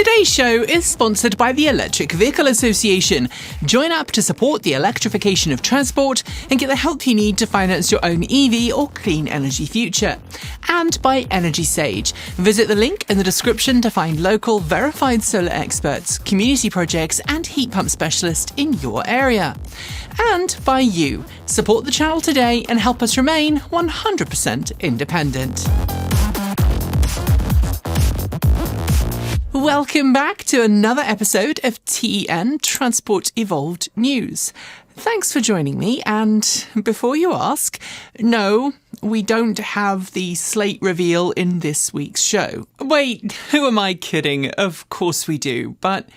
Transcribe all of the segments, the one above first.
Today's show is sponsored by the Electric Vehicle Association. Join up to support the electrification of transport and get the help you need to finance your own EV or clean energy future. And by Energy Sage. Visit the link in the description to find local verified solar experts, community projects and heat pump specialists in your area. And by you. Support the channel today and help us remain 100% independent. Welcome back to another episode of TEN Transport Evolved News. Thanks for joining me, and before you ask, no, we don't have the slate reveal in this week's show. Wait, who am I kidding? Of course we do, but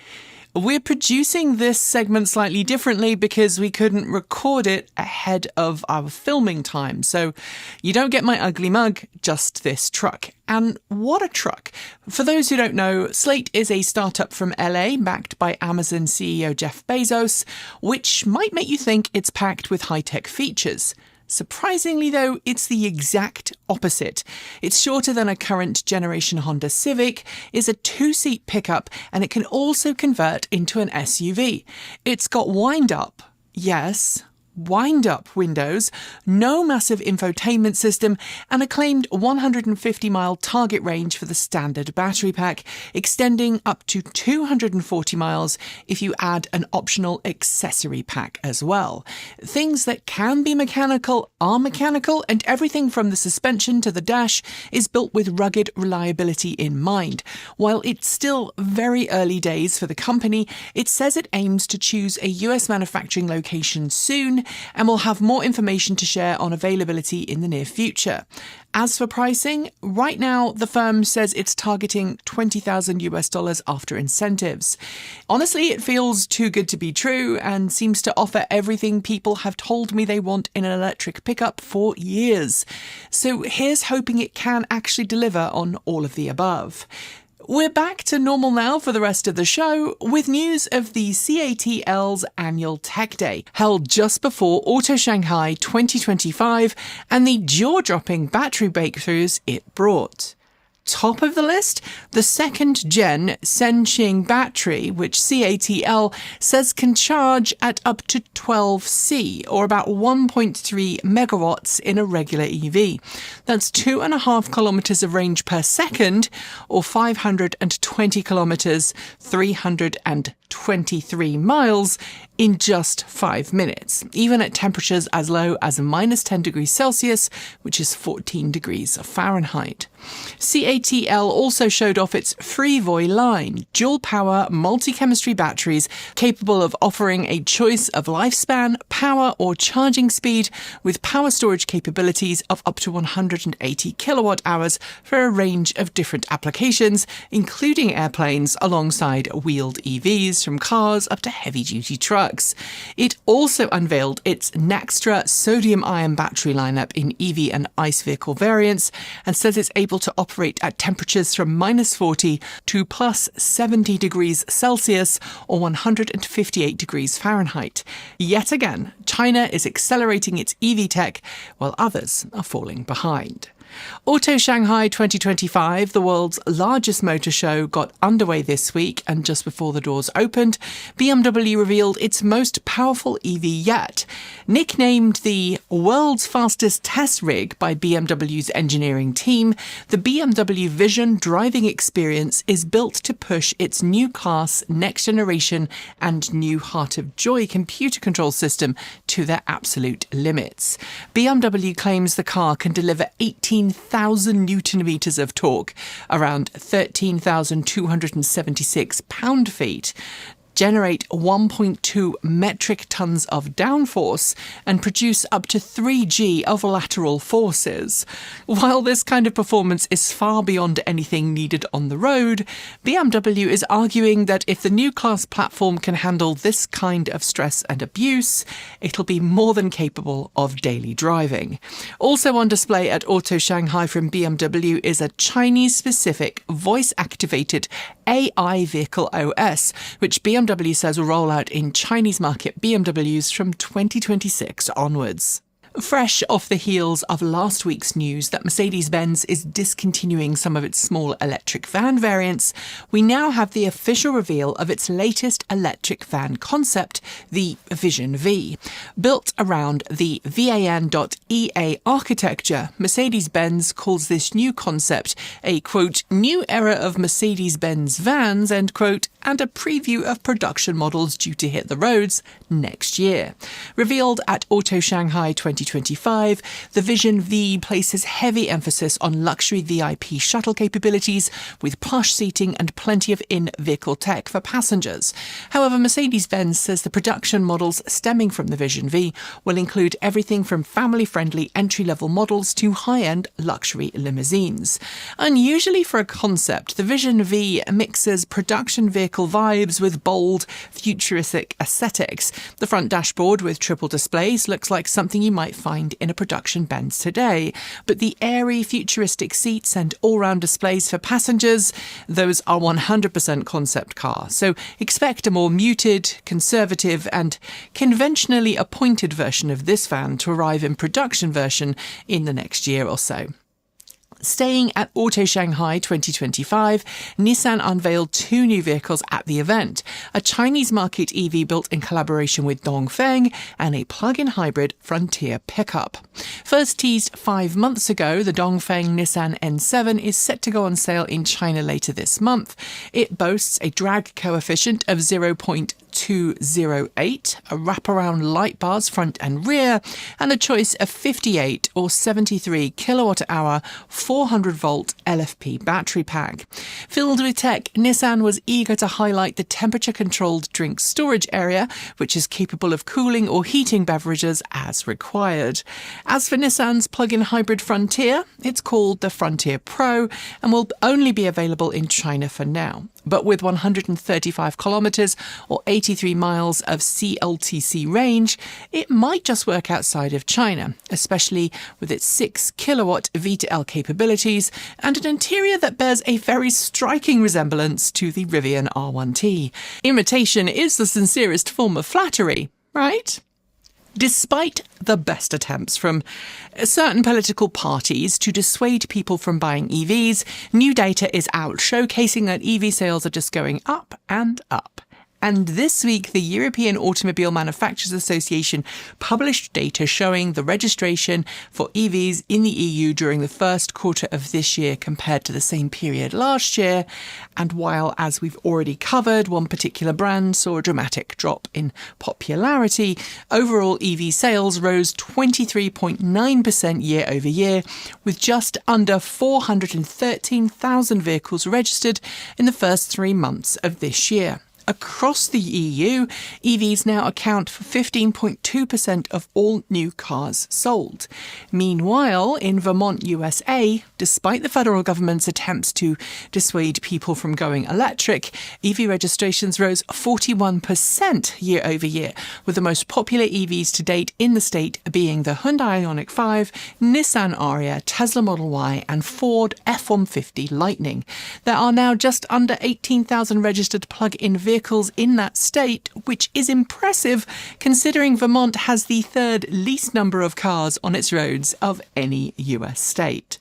we're producing this segment slightly differently because we couldn't record it ahead of our filming time. So you don't get my ugly mug, just this truck. And what a truck. For those who don't know, Slate is a startup from LA backed by Amazon CEO Jeff Bezos, which might make you think it's packed with high-tech features. Surprisingly, though, it's the exact opposite. It's shorter than a current generation Honda Civic, is a two-seat pickup, and it can also convert into an SUV. It's got wind-up, yes, wind-up windows, no massive infotainment system, and a claimed 150-mile target range for the standard battery pack, extending up to 240 miles if you add an optional accessory pack as well. Things that can be mechanical are mechanical, and everything from the suspension to the dash is built with rugged reliability in mind. While it's still very early days for the company, it says it aims to choose a US manufacturing location soon, and we'll have more information to share on availability in the near future. As for pricing, right now the firm says it's targeting $20,000 after incentives. Honestly, it feels too good to be true and seems to offer everything people have told me they want in an electric pickup for years. So here's hoping it can actually deliver on all of the above. We're back to normal now for the rest of the show, with news of the CATL's annual Tech Day, held just before Auto Shanghai 2025, and the jaw-dropping battery breakthroughs it brought. Top of the list, the second-gen Senxing battery, which CATL says can charge at up to 12C, or about 1.3 megawatts in a regular EV. That's 2.5 kilometers of range per second, or 520 kilometers, 323 miles, in just 5 minutes, even at temperatures as low as minus 10 degrees Celsius, which is 14 degrees Fahrenheit. CATL also showed off its Freevoy line, dual-power, multi-chemistry batteries capable of offering a choice of lifespan, power or charging speed, with power storage capabilities of up to 180 kilowatt-hours for a range of different applications, including airplanes alongside wheeled EVs from cars up to heavy-duty trucks. It also unveiled its Nextra sodium-ion battery lineup in EV and ICE vehicle variants, and says it's able to operate at temperatures from minus 40 to plus 70 degrees Celsius or 158 degrees Fahrenheit. Yet again, China is accelerating its EV tech while others are falling behind. Auto Shanghai 2025, the world's largest motor show, got underway this week, and just before the doors opened, BMW revealed its most powerful EV yet. Nicknamed the world's fastest test rig by BMW's engineering team, the BMW Vision driving experience is built to push its new class, next generation and new Heart of Joy computer control system to their absolute limits. BMW claims the car can deliver 18,000 newton meters of torque, around 13,276 pound-feet, generate 1.2 metric tons of downforce and produce up to 3G of lateral forces. While this kind of performance is far beyond anything needed on the road, BMW is arguing that if the new class platform can handle this kind of stress and abuse, it'll be more than capable of daily driving. Also on display at Auto Shanghai from BMW is a Chinese-specific voice-activated AI vehicle OS, which BMW says will roll out in Chinese market BMWs from 2026 onwards. Fresh off the heels of last week's news that Mercedes-Benz is discontinuing some of its small electric van variants, we now have the official reveal of its latest electric van concept, the Vision V. Built around the VAN.EA architecture, Mercedes-Benz calls this new concept a, quote, new era of Mercedes-Benz vans, end quote, and a preview of production models due to hit the roads next year. Revealed at Auto Shanghai 2025, the Vision V places heavy emphasis on luxury VIP shuttle capabilities with plush seating and plenty of in-vehicle tech for passengers. However, Mercedes-Benz says the production models stemming from the Vision V will include everything from family-friendly entry-level models to high-end luxury limousines. Unusually for a concept, the Vision V mixes production vehicle vibes with bold, futuristic aesthetics. The front dashboard with triple displays looks like something you might find in a production Benz today, but the airy, futuristic seats and all-round displays for passengers, those are 100% concept car, so expect a more muted, conservative and conventionally appointed version of this van to arrive in production version in the next year or so. Staying at Auto Shanghai 2025, Nissan unveiled two new vehicles at the event, a Chinese market EV built in collaboration with Dongfeng and a plug-in hybrid Frontier pickup. First teased 5 months ago, the Dongfeng Nissan N7 is set to go on sale in China later this month. It boasts a drag coefficient of 0.208, a wraparound light bars front and rear, and a choice of 58 or 73 kilowatt-hour 400-volt LFP battery pack. Filled with tech, Nissan was eager to highlight the temperature-controlled drink storage area, which is capable of cooling or heating beverages as required. As for Nissan's plug-in hybrid Frontier, it's called the Frontier Pro and will only be available in China for now. But with 135 kilometres or 83 miles of CLTC range, it might just work outside of China, especially with its 6 kilowatt V2L capabilities and an interior that bears a very striking resemblance to the Rivian R1T. Imitation is the sincerest form of flattery, right? Despite the best attempts from certain political parties to dissuade people from buying EVs, new data is out showcasing that EV sales are just going up and up. And this week, the European Automobile Manufacturers Association published data showing the registration for EVs in the EU during the first quarter of this year compared to the same period last year. And while, as we've already covered, one particular brand saw a dramatic drop in popularity, overall EV sales rose 23.9% year over year, with just under 413,000 vehicles registered in the first 3 months of this year. Across the EU, EVs now account for 15.2% of all new cars sold. Meanwhile, in Vermont, USA, despite the federal government's attempts to dissuade people from going electric, EV registrations rose 41% year over year, with the most popular EVs to date in the state being the Hyundai IONIQ 5, Nissan Aria, Tesla Model Y and Ford F-150 Lightning. There are now just under 18,000 registered plug-in vehicles in that state, which is impressive considering Vermont has the third least number of cars on its roads of any US state.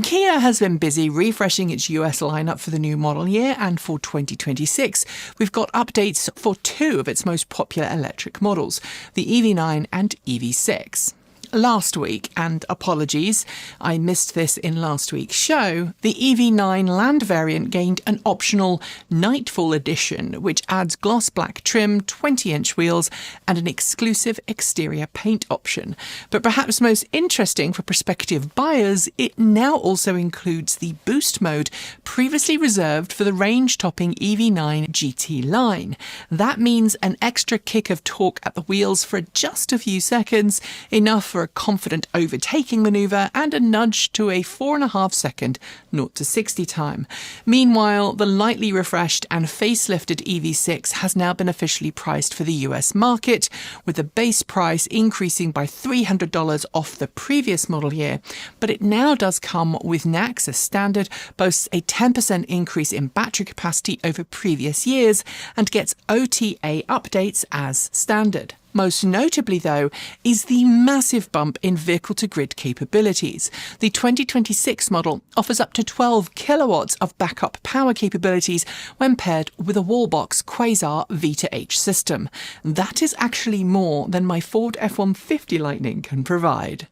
Kia has been busy refreshing its US lineup for the new model year, and for 2026, we've got updates for two of its most popular electric models, the EV9 and EV6. Last week, and apologies, I missed this in last week's show, the EV9 Land variant gained an optional Nightfall edition, which adds gloss black trim, 20-inch wheels, and an exclusive exterior paint option. But perhaps most interesting for prospective buyers, it now also includes the boost mode previously reserved for the range-topping EV9 GT line. That means an extra kick of torque at the wheels for just a few seconds, enough for a confident overtaking manoeuvre and a nudge to a 4.5 second 0 to 60 time. Meanwhile, the lightly refreshed and facelifted EV6 has now been officially priced for the US market, with the base price increasing by $300 off the previous model year, but it now does come with NACS as standard, boasts a 10% increase in battery capacity over previous years, and gets OTA updates as standard. Most notably, though, is the massive bump in vehicle-to-grid capabilities. The 2026 model offers up to 12 kilowatts of backup power capabilities when paired with a Wallbox Quasar V2H system. That is actually more than my Ford F-150 Lightning can provide.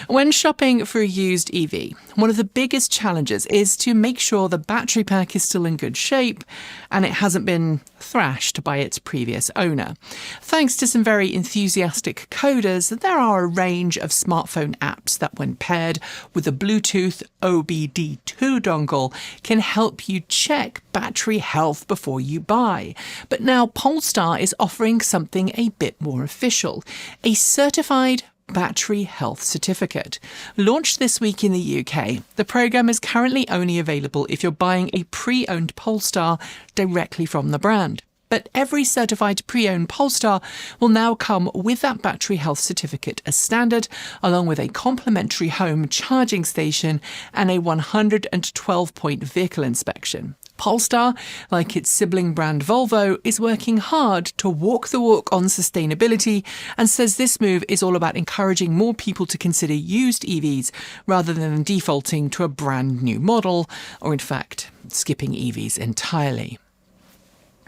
When shopping for a used EV, one of the biggest challenges is to make sure the battery pack is still in good shape and it hasn't been thrashed by its previous owner. Thanks to some very enthusiastic coders, there are a range of smartphone apps that, when paired with a Bluetooth OBD2 dongle, can help you check battery health before you buy. But now Polestar is offering something a bit more official, a certified battery health certificate. Launched this week in the UK, the programme is currently only available if you're buying a pre-owned Polestar directly from the brand. But every certified pre-owned Polestar will now come with that battery health certificate as standard, along with a complimentary home charging station and a 112-point vehicle inspection. Polestar, like its sibling brand Volvo, is working hard to walk the walk on sustainability and says this move is all about encouraging more people to consider used EVs rather than defaulting to a brand new model, or in fact, skipping EVs entirely.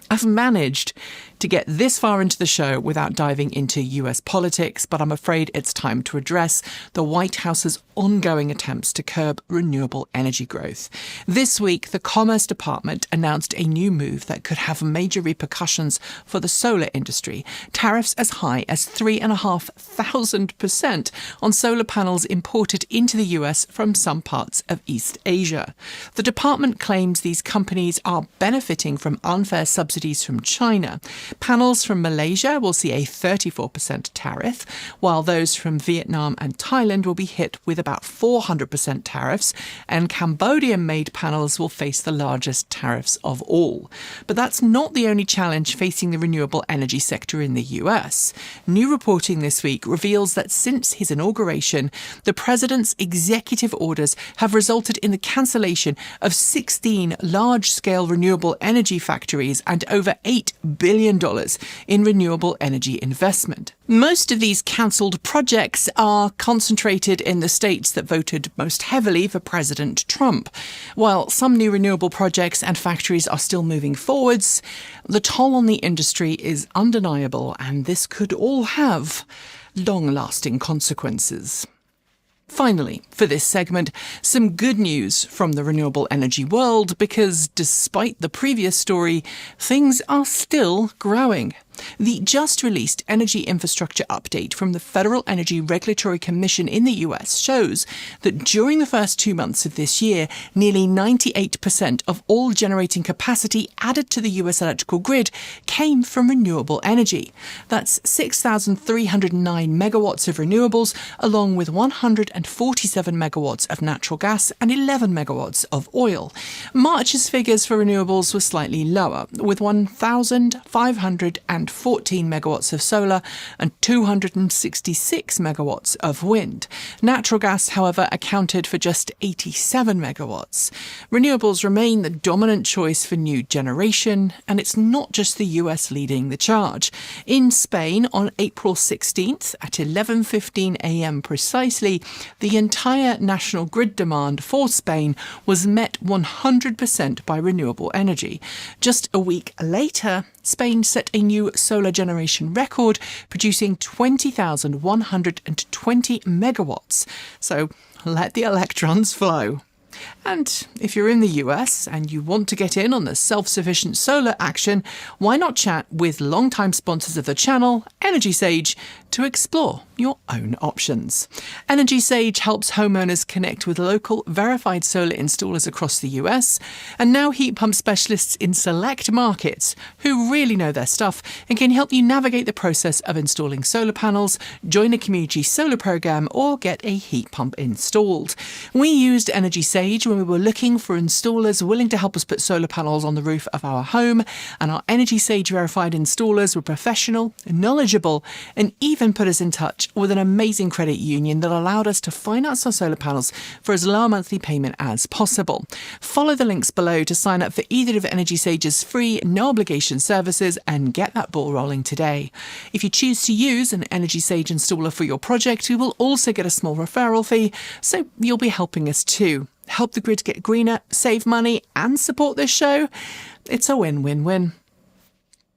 I've managed to get this far into the show without diving into US politics, but I'm afraid it's time to address the White House's ongoing attempts to curb renewable energy growth. This week, the Commerce Department announced a new move that could have major repercussions for the solar industry. Tariffs as high as 3,500% on solar panels imported into the US from some parts of East Asia. The department claims these companies are benefiting from unfair subsidies from China. Panels from Malaysia will see a 34% tariff, while those from Vietnam and Thailand will be hit with about 400% tariffs, and Cambodian-made panels will face the largest tariffs of all. But that's not the only challenge facing the renewable energy sector in the US. New reporting this week reveals that since his inauguration, the president's executive orders have resulted in the cancellation of 16 large-scale renewable energy factories and over $8 billion in renewable energy investment. Most of these cancelled projects are concentrated in the states that voted most heavily for President Trump. While some new renewable projects and factories are still moving forwards, the toll on the industry is undeniable, and this could all have long-lasting consequences. Finally, for this segment, some good news from the renewable energy world, because despite the previous story, things are still growing. The just-released energy infrastructure update from the Federal Energy Regulatory Commission in the US shows that during the first 2 months of this year, nearly 98% of all generating capacity added to the US electrical grid came from renewable energy. That's 6,309 megawatts of renewables, along with 147 megawatts of natural gas and 11 megawatts of oil. March's figures for renewables were slightly lower, with 1,514 megawatts of solar and 266 megawatts of wind. Natural gas, however, accounted for just 87 megawatts. Renewables remain the dominant choice for new generation, and it's not just the US leading the charge. In Spain, on April 16th at 11:15 a.m. precisely, the entire national grid demand for Spain was met 100% by renewable energy. Just a week later, Spain set a new solar generation record, producing 20,120 megawatts. So let the electrons flow. And if you're in the US and you want to get in on the self-sufficient solar action, why not chat with longtime sponsors of the channel, Energy Sage, to explore your own options. Energy Sage helps homeowners connect with local verified solar installers across the US, and now heat pump specialists in select markets who really know their stuff and can help you navigate the process of installing solar panels, join a community solar program, or get a heat pump installed. We used Energy Sage stage when we were looking for installers willing to help us put solar panels on the roof of our home, and our Energy Sage verified installers were professional, knowledgeable, and even put us in touch with an amazing credit union that allowed us to finance our solar panels for as low a monthly payment as possible. Follow the links below to sign up for either of Energy Sage's free, no obligation services and get that ball rolling today. If you choose to use an Energy Sage installer for your project, we will also get a small referral fee, so you'll be helping us too. Help the grid get greener, save money, and support this show. It's a win-win-win.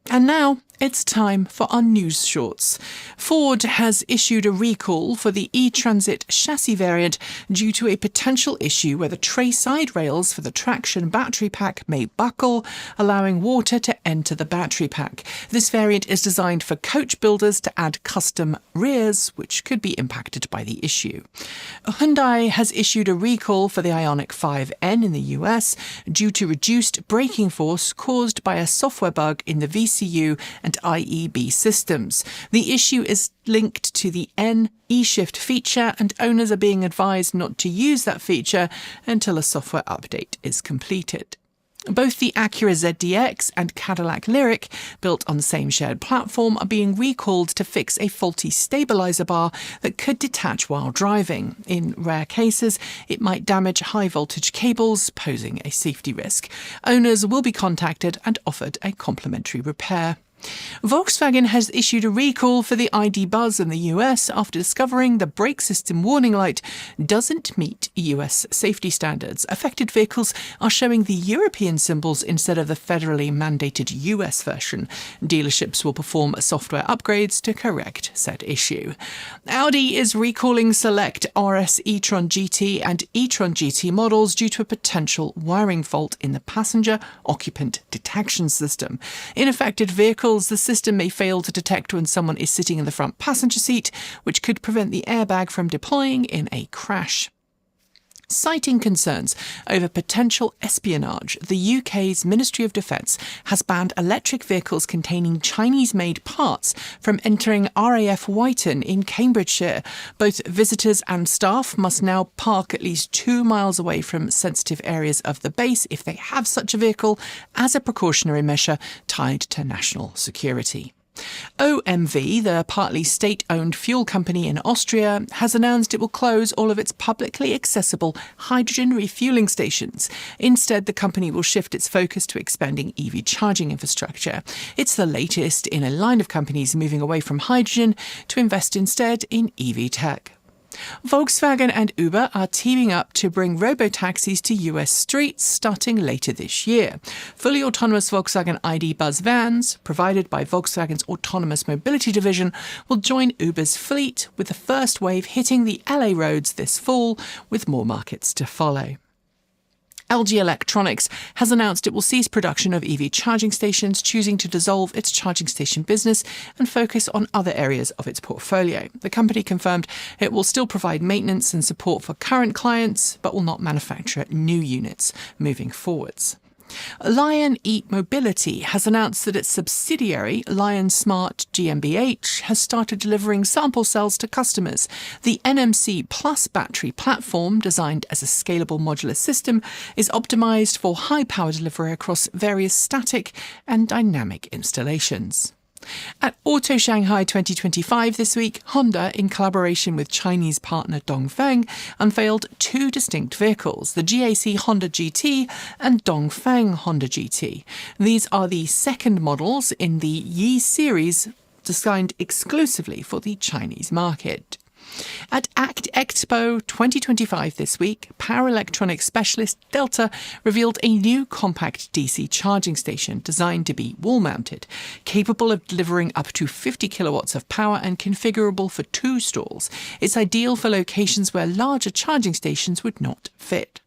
And now it's time for our news shorts. Ford has issued a recall for the e-Transit chassis variant due to a potential issue where the tray side rails for the traction battery pack may buckle, allowing water to enter the battery pack. This variant is designed for coach builders to add custom rears, which could be impacted by the issue. Hyundai has issued a recall for the IONIQ 5N in the US due to reduced braking force caused by a software bug in the VCU and IEB systems. The issue is linked to the N eShift feature, and owners are being advised not to use that feature until a software update is completed. Both the Acura ZDX and Cadillac Lyriq, built on the same shared platform, are being recalled to fix a faulty stabilizer bar that could detach while driving. In rare cases, it might damage high-voltage cables, posing a safety risk. Owners will be contacted and offered a complimentary repair. Volkswagen has issued a recall for the ID Buzz in the US after discovering the brake system warning light doesn't meet US safety standards. Affected vehicles are showing the European symbols instead of the federally mandated US version. Dealerships will perform software upgrades to correct said issue. Audi is recalling select RS e-tron GT and e-tron GT models due to a potential wiring fault in the passenger occupant detection system. In affected vehicles, the system may fail to detect when someone is sitting in the front passenger seat, which could prevent the airbag from deploying in a crash. Citing concerns over potential espionage, the UK's Ministry of Defence has banned electric vehicles containing Chinese-made parts from entering RAF Whiten in Cambridgeshire. Both visitors and staff must now park at least 2 miles away from sensitive areas of the base if they have such a vehicle, as a precautionary measure tied to national security. OMV, the partly state-owned fuel company in Austria, has announced it will close all of its publicly accessible hydrogen refueling stations. Instead, the company will shift its focus to expanding EV charging infrastructure. It's the latest in a line of companies moving away from hydrogen to invest instead in EV tech. Volkswagen and Uber are teaming up to bring robotaxis to US streets starting later this year. Fully autonomous Volkswagen ID Buzz vans, provided by Volkswagen's Autonomous Mobility division, will join Uber's fleet, with the first wave hitting the LA roads this fall, with more markets to follow. LG Electronics has announced it will cease production of EV charging stations, choosing to dissolve its charging station business and focus on other areas of its portfolio. The company confirmed it will still provide maintenance and support for current clients, but will not manufacture new units moving forwards. Lion E-Mobility has announced that its subsidiary, Lion Smart GmbH, has started delivering sample cells to customers. The NMC Plus battery platform, designed as a scalable modular system, is optimised for high power delivery across various static and dynamic installations. At Auto Shanghai 2025 this week, Honda, in collaboration with Chinese partner Dongfeng, unveiled 2 distinct vehicles, the GAC Honda GT and Dongfeng Honda GT. These are the second models in the Yi series, designed exclusively for the Chinese market. At ACT Expo 2025 this week, power electronics specialist Delta revealed a new compact DC charging station designed to be wall-mounted, capable of delivering up to 50 kilowatts of power and configurable for 2 stalls. It's ideal for locations where larger charging stations would not fit.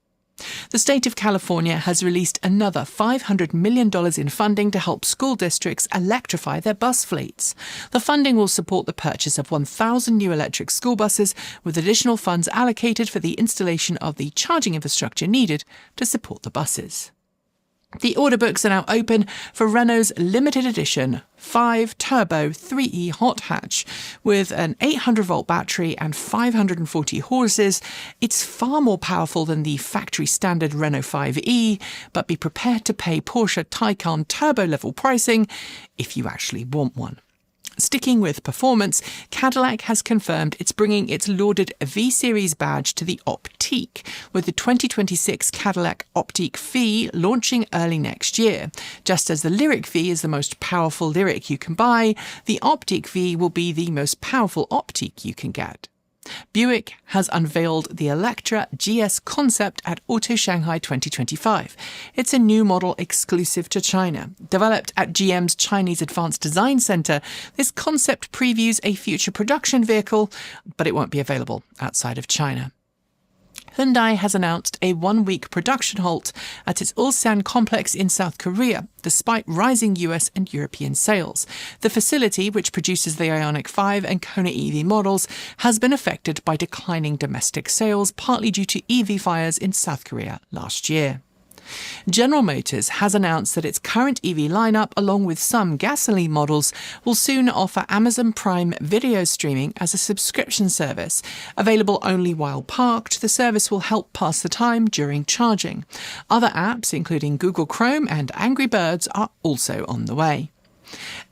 The state of California has released another $500 million in funding to help school districts electrify their bus fleets. The funding will support the purchase of 1,000 new electric school buses, with additional funds allocated for the installation of the charging infrastructure needed to support the buses. The order books are now open for Renault's limited edition 5 Turbo 3E hot hatch. With an 800-volt battery and 540 horses, it's far more powerful than the factory standard Renault 5e, but be prepared to pay Porsche Taycan turbo level pricing if you actually want one. Sticking with performance, Cadillac has confirmed it's bringing its lauded V-Series badge to the Optiq, with the 2026 Cadillac Optiq V launching early next year. Just as the Lyriq V is the most powerful Lyriq you can buy, the Optiq V will be the most powerful Optiq you can get. Buick has unveiled the Electra GS concept at Auto Shanghai 2025. It's a new model exclusive to China. Developed at GM's Chinese Advanced Design Center, this concept previews a future production vehicle, but it won't be available outside of China. Hyundai has announced a one-week production halt at its Ulsan complex in South Korea, despite rising US and European sales. The facility, which produces the IONIQ 5 and Kona EV models, has been affected by declining domestic sales, partly due to EV fires in South Korea last year. General Motors has announced that its current EV lineup, along with some gasoline models, will soon offer Amazon Prime video streaming as a subscription service. Available only while parked, the service will help pass the time during charging. Other apps, including Google Chrome and Angry Birds, are also on the way.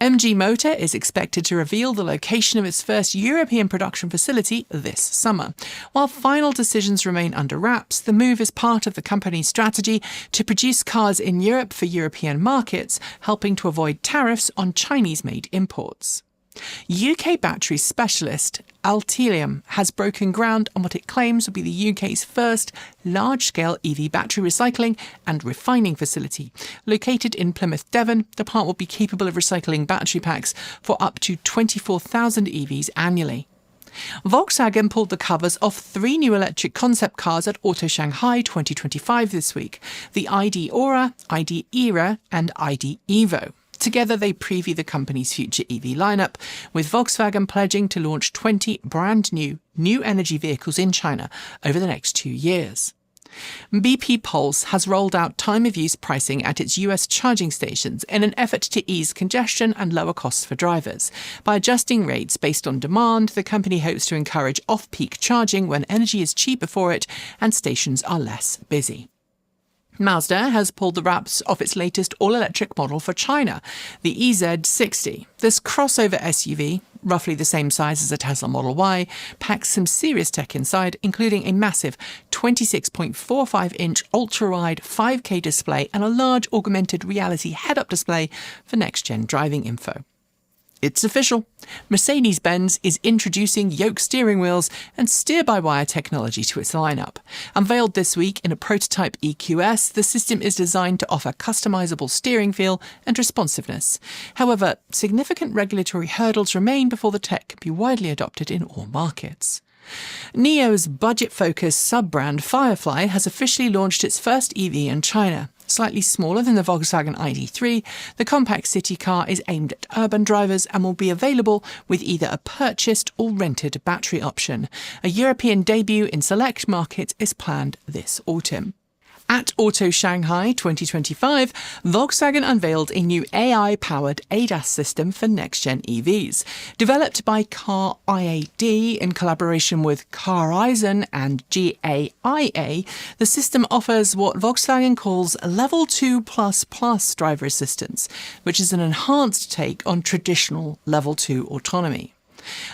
MG Motor is expected to reveal the location of its first European production facility this summer. While final decisions remain under wraps, the move is part of the company's strategy to produce cars in Europe for European markets, helping to avoid tariffs on Chinese-made imports. UK battery specialist Altilium has broken ground on what it claims will be the UK's first large-scale EV battery recycling and refining facility. Located in Plymouth, Devon, the plant will be capable of recycling battery packs for up to 24,000 EVs annually. Volkswagen pulled the covers off 3 new electric concept cars at Auto Shanghai 2025 this week: the ID Aura, ID Era and ID Evo. Together, they preview the company's future EV lineup, with Volkswagen pledging to launch 20 brand new energy vehicles in China over the next 2 years. BP Pulse has rolled out time-of-use pricing at its US charging stations in an effort to ease congestion and lower costs for drivers. By adjusting rates based on demand, the company hopes to encourage off-peak charging when energy is cheaper for it and stations are less busy. Mazda has pulled the wraps off its latest all-electric model for China, the EZ60. This crossover SUV, roughly the same size as a Tesla Model Y, packs some serious tech inside, including a massive 26.45-inch ultra-wide 5K display and a large augmented reality head-up display for next-gen driving info. It's official. Mercedes-Benz is introducing yoke steering wheels and steer-by-wire technology to its lineup. Unveiled this week in a prototype EQS, the system is designed to offer customizable steering feel and responsiveness. However, significant regulatory hurdles remain before the tech can be widely adopted in all markets. NIO's budget-focused sub-brand Firefly has officially launched its first EV in China. Slightly smaller than the Volkswagen ID.3, the compact city car is aimed at urban drivers and will be available with either a purchased or rented battery option. A European debut in select markets is planned this autumn. At Auto Shanghai 2025, Volkswagen unveiled a new AI-powered ADAS system for next-gen EVs. Developed by Car IAD in collaboration with Carizon and GAIA, the system offers what Volkswagen calls Level 2++ driver assistance, which is an enhanced take on traditional Level 2 autonomy.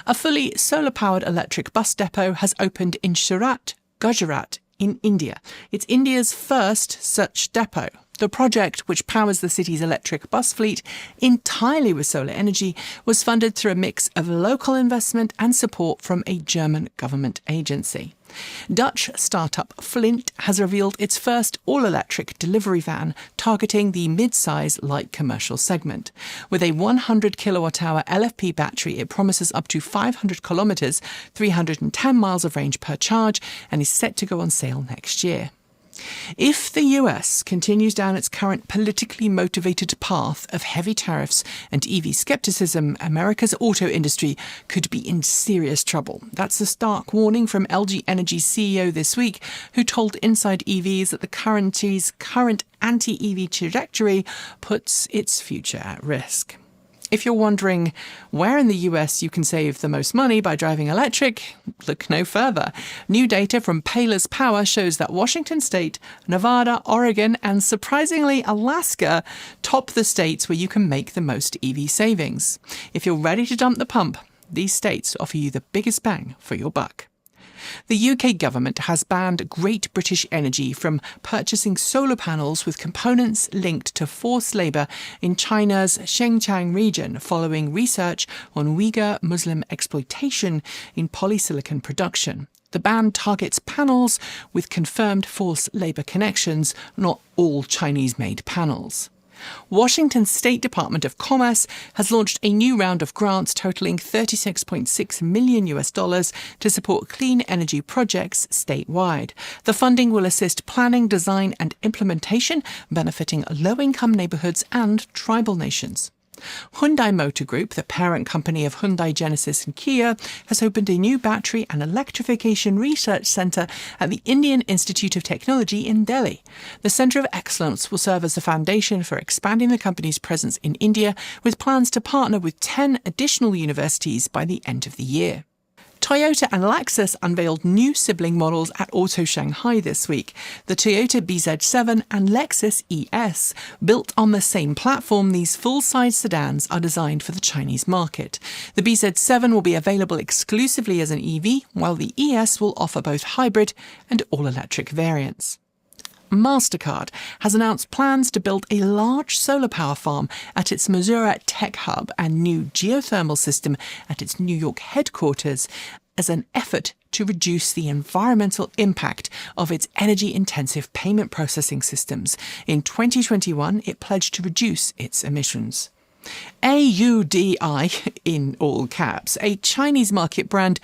A fully solar-powered electric bus depot has opened in Surat, Gujarat, in India. It's India's first such depot. The project, which powers the city's electric bus fleet entirely with solar energy, was funded through a mix of local investment and support from a German government agency. Dutch startup Flynt has revealed its first all-electric delivery van targeting the mid-size light commercial segment. With a 100 kilowatt-hour LFP battery, it promises up to 500 kilometres, 310 miles of range per charge, and is set to go on sale next year. If the US continues down its current politically motivated path of heavy tariffs and EV skepticism, America's auto industry could be in serious trouble. That's a stark warning from LG Energy's CEO this week, who told Inside EVs that the country's current anti-EV trajectory puts its future at risk. If you're wondering where in the US you can save the most money by driving electric, look no further. New data from Payless Power shows that Washington State, Nevada, Oregon, and surprisingly Alaska top the states where you can make the most EV savings. If you're ready to dump the pump, these states offer you the biggest bang for your buck. The UK government has banned Great British Energy from purchasing solar panels with components linked to forced labour in China's Xinjiang region following research on Uyghur Muslim exploitation in polysilicon production. The ban targets panels with confirmed forced labour connections, not all Chinese-made panels. Washington's State Department of Commerce has launched a new round of grants totaling $36.6 million to support clean energy projects statewide. The funding will assist planning, design and implementation, benefiting low-income neighbourhoods and tribal nations. Hyundai Motor Group, the parent company of Hyundai, Genesis and Kia, has opened a new battery and electrification research centre at the Indian Institute of Technology in Delhi. The Centre of Excellence will serve as the foundation for expanding the company's presence in India, with plans to partner with 10 additional universities by the end of the year. Toyota and Lexus unveiled new sibling models at Auto Shanghai this week. The Toyota BZ7 and Lexus ES. Built on the same platform, these full-size sedans are designed for the Chinese market. The BZ7 will be available exclusively as an EV, while the ES will offer both hybrid and all-electric variants. MasterCard has announced plans to build a large solar power farm at its Missouri Tech Hub and new geothermal system at its New York headquarters as an effort to reduce the environmental impact of its energy-intensive payment processing systems. In 2021, it pledged to reduce its emissions. Audi, in all caps, a Chinese market brand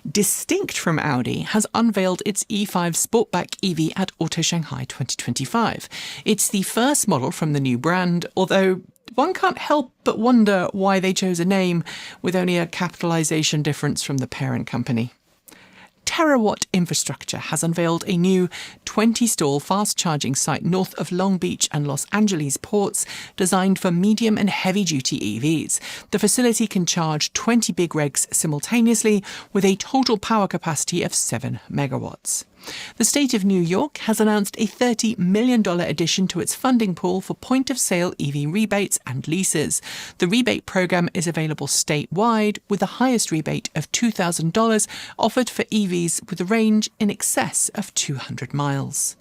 distinct from Audi, has unveiled its E5 Sportback EV at Auto Shanghai 2025. It's the first model from the new brand, although one can't help but wonder why they chose a name with only a capitalization difference from the parent company. Terrawatt Infrastructure has unveiled a new 20-stall fast-charging site north of Long Beach and Los Angeles ports designed for medium and heavy-duty EVs. The facility can charge 20 big rigs simultaneously with a total power capacity of 7 megawatts. The state of New York has announced a $30 million addition to its funding pool for point-of-sale EV rebates and leases. The rebate program is available statewide, with the highest rebate of $2,000 offered for EVs with a range in excess of 200 miles.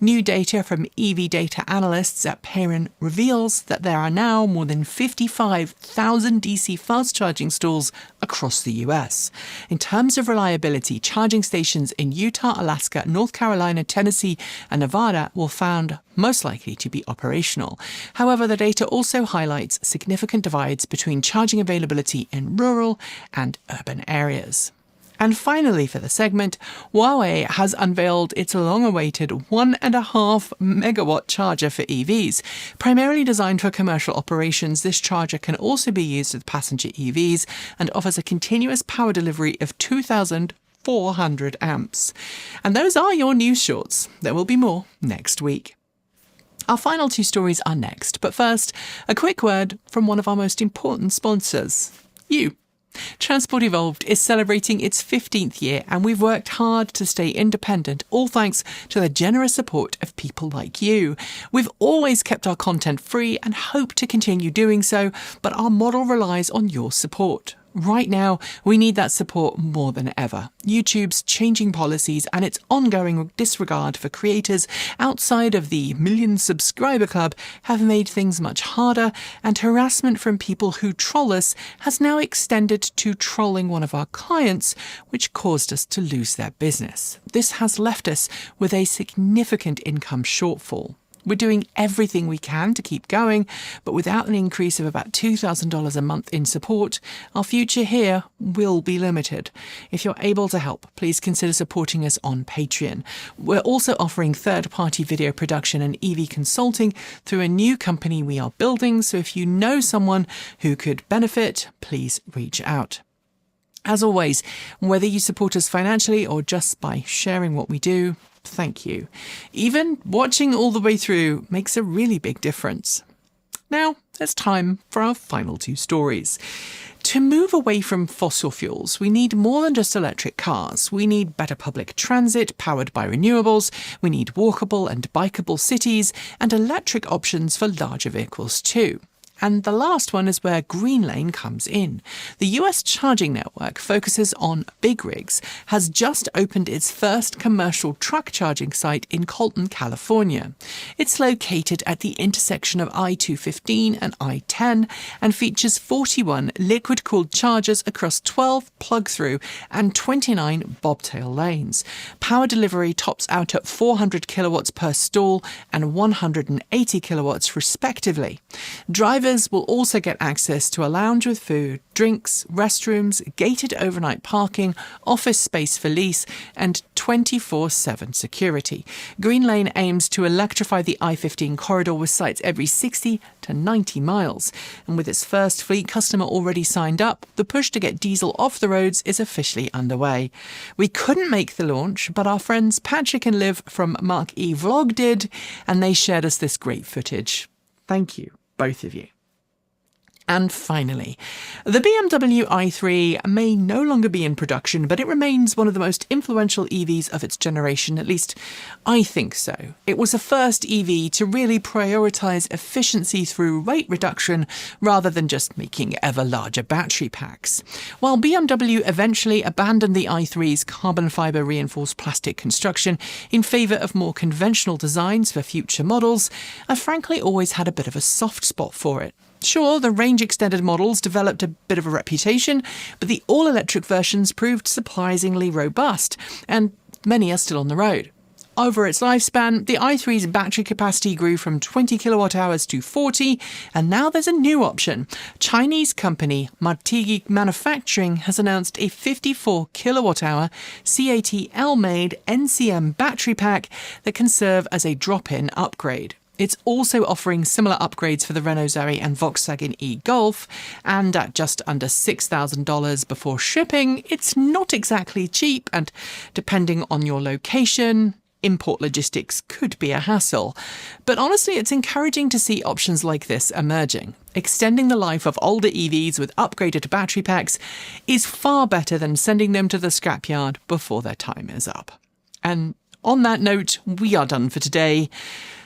New data from EV data analysts at Perrin reveals that there are now more than 55,000 DC fast-charging stalls across the US. In terms of reliability, charging stations in Utah, Alaska, North Carolina, Tennessee and Nevada were found most likely to be operational. However, the data also highlights significant divides between charging availability in rural and urban areas. And finally for the segment, Huawei has unveiled its long-awaited 1.5 megawatt charger for EVs. Primarily designed for commercial operations, this charger can also be used with passenger EVs and offers a continuous power delivery of 2,400 amps. And those are your news shorts. There will be more next week. Our final two stories are next, but first, a quick word from one of our most important sponsors, you. Transport Evolved is celebrating its 15th year, and we've worked hard to stay independent, all thanks to the generous support of people like you. We've always kept our content free and hope to continue doing so, but our model relies on your support. Right now, we need that support more than ever. YouTube's changing policies and its ongoing disregard for creators outside of the million subscriber club have made things much harder, and harassment from people who troll us has now extended to trolling one of our clients, which caused us to lose their business. This has left us with a significant income shortfall. We're doing everything we can to keep going, but without an increase of about $2,000 a month in support, our future here will be limited. If you're able to help, please consider supporting us on Patreon. We're also offering third-party video production and EV consulting through a new company we are building, so if you know someone who could benefit, please reach out. As always, whether you support us financially or just by sharing what we do, thank you. Even watching all the way through makes a really big difference. Now, it's time for our final two stories. To move away from fossil fuels, we need more than just electric cars. We need better public transit powered by renewables. We need walkable and bikeable cities and electric options for larger vehicles too. And the last one is where Greenlane comes in. The US charging network focuses on big rigs, has just opened its first commercial truck charging site in Colton, California. It's located at the intersection of I-215 and I-10 and features 41 liquid-cooled chargers across 12 plug-through and 29 bobtail lanes. Power delivery tops out at 400 kilowatts per stall and 180 kilowatts respectively. Drivers will also get access to a lounge with food, drinks, restrooms, gated overnight parking, office space for lease, and 24/7 security. Greenlane aims to electrify the I-15 corridor with sites every 60 to 90 miles. And with its first fleet customer already signed up, the push to get diesel off the roads is officially underway. We couldn't make the launch, but our friends Patrick and Liv from Mark E Vlog did, and they shared us this great footage. Thank you, both of you. And finally, the BMW i3 may no longer be in production, but it remains one of the most influential EVs of its generation, at least I think so. It was the first EV to really prioritise efficiency through weight reduction rather than just making ever larger battery packs. While BMW eventually abandoned the i3's carbon fibre reinforced plastic construction in favour of more conventional designs for future models, I've frankly always had a bit of a soft spot for it. Sure, the range-extended models developed a bit of a reputation, but the all-electric versions proved surprisingly robust, and many are still on the road. Over its lifespan, the i3's battery capacity grew from 20 kilowatt-hours to 40, and now there's a new option. Chinese company Martigi Manufacturing has announced a 54 kilowatt-hour CATL-made NCM battery pack that can serve as a drop-in upgrade. It's also offering similar upgrades for the Renault Zoe and Volkswagen e-Golf, and at just under $6,000 before shipping, it's not exactly cheap, and depending on your location, import logistics could be a hassle. But honestly, it's encouraging to see options like this emerging. Extending the life of older EVs with upgraded battery packs is far better than sending them to the scrapyard before their time is up. And on that note, we are done for today.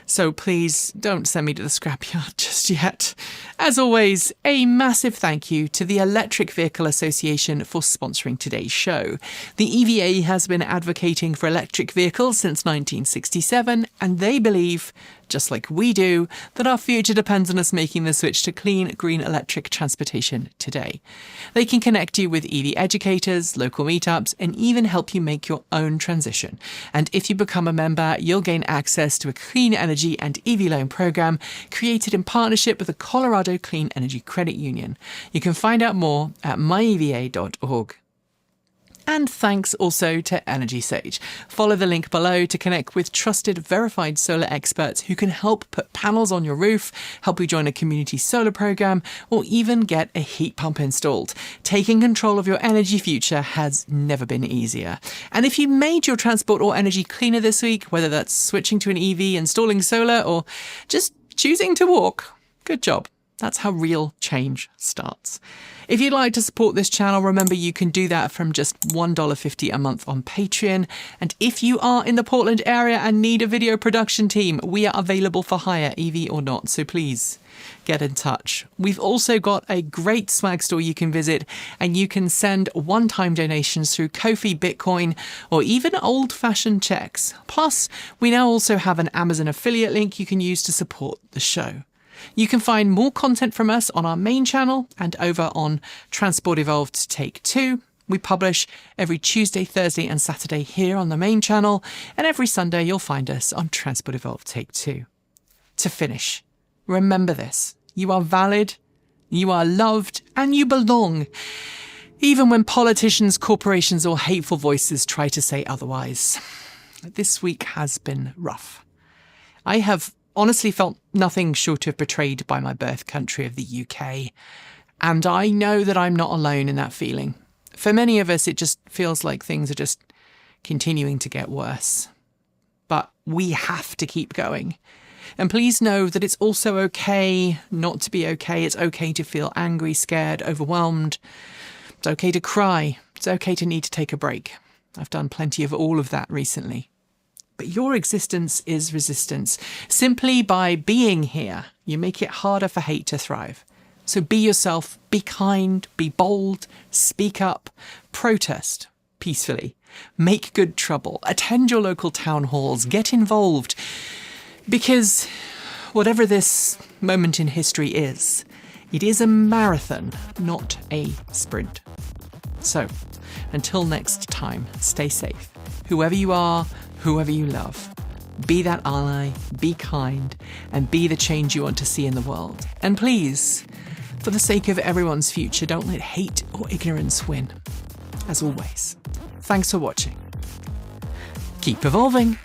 So please don't send me to the scrapyard just yet. As always, a massive thank you to the Electric Vehicle Association for sponsoring today's show. The EVA has been advocating for electric vehicles since 1967, and they believe, just like we do, that our future depends on us making the switch to clean, green electric transportation today. They can connect you with EV educators, local meetups, and even help you make your own transition. And if you become a member, you'll gain access to a clean energy and EV loan program created in partnership with the Colorado Clean Energy Credit Union. You can find out more at myeva.org. And thanks also to Energy Sage. Follow the link below to connect with trusted, verified solar experts who can help put panels on your roof, help you join a community solar program, or even get a heat pump installed. Taking control of your energy future has never been easier. And if you made your transport or energy cleaner this week, whether that's switching to an EV, installing solar, or just choosing to walk, good job. That's how real change starts. If you'd like to support this channel, remember you can do that from just $1.50 a month on Patreon. And if you are in the Portland area and need a video production team, we are available for hire, EV or not. So please get in touch. We've also got a great swag store you can visit, and you can send one-time donations through Ko-fi, Bitcoin, or even old-fashioned checks. Plus, we now also have an Amazon affiliate link you can use to support the show. You can find more content from us on our main channel and over on Transport Evolved Take 2. We publish every Tuesday, Thursday and Saturday here on the main channel, and every Sunday you'll find us on Transport Evolved Take 2. to finish, remember this. You are valid, you are loved, and you belong, even when politicians, corporations, or hateful voices try to say otherwise. This week has been rough. I have honestly felt nothing short of betrayed by my birth country of the UK, and I know that I'm not alone in that feeling. For many of us, it just feels like things are just continuing to get worse. But we have to keep going. And please know that it's also okay not to be okay. It's okay to feel angry, scared, overwhelmed. It's okay to cry. It's okay to need to take a break. I've done plenty of all of that recently. But your existence is resistance. Simply by being here, you make it harder for hate to thrive. So be yourself, be kind, be bold, speak up, protest peacefully, make good trouble, attend your local town halls, get involved. Because whatever this moment in history is, it is a marathon, not a sprint. So, until next time, stay safe. Whoever you are, whoever you love, be that ally, be kind, and be the change you want to see in the world. And please, for the sake of everyone's future, don't let hate or ignorance win. As always, thanks for watching. Keep evolving.